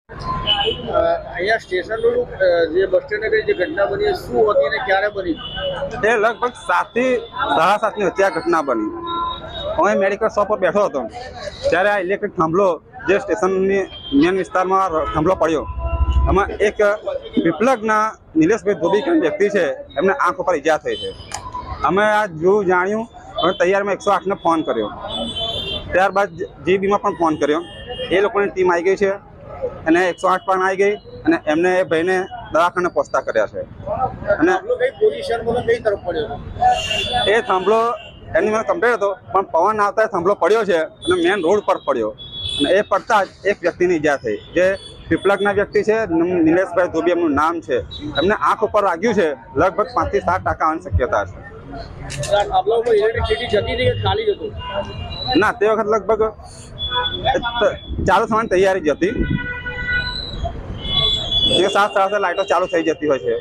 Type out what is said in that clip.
અહીંયા સ્ટેશનનું જે બસ સ્ટેન્ડ જે ઘટના બની શું હતી ને ક્યારે બની? એ લગભગ 7 થી 7:30 ની વચ્ચે આ ઘટના બની. હું મેડિકલ શોપ પર બેઠો હતો ત્યારે આ ઇલેક્ટ્રિક થાંભલો જે સ્ટેશનની મેન વિસ્તારમાં થાંભલો પડ્યો. આમાં એક પીપલગના નિલેશભાઈ ધોબી કરીને વ્યક્તિ છે, એમને આંખ ઉપર ઈજા થઈ છે. અમે આ જોયું જાણ્યું, હવે તૈયારમાં 108ને ફોન કર્યો. ત્યારબાદ જીબીમાં પણ ફોન કર્યો. એ લોકોની ટીમ આવી ગઈ છે અને 108 પણ આવી ગઈ અને એમને એ ભાઈને દવાખાને પહોંચતા કર્યા છે. અને એ થાંભલો એની મને કમ્પ્લેટ હતો, પણ પવન આવતા થાંભલો પડ્યો છે અને મેન રોડ પર પડ્યો અને એ પડતા જ એક વ્યક્તિની ઈજા થઈ, જે પીપલગના વ્યક્તિ છે, નિલેશભાઈ ધોબી એમનું નામ છે. એમને આંખ ઉપર વાગ્યું છે. લગભગ 5 થી 7% આવવાની શક્યતા છે. ના, તે વખત લગભગ ચાલુ થવાની તૈયારી જ હતી. 7:30 લાઇટો ચાલુ થઈ જતી હોય છે.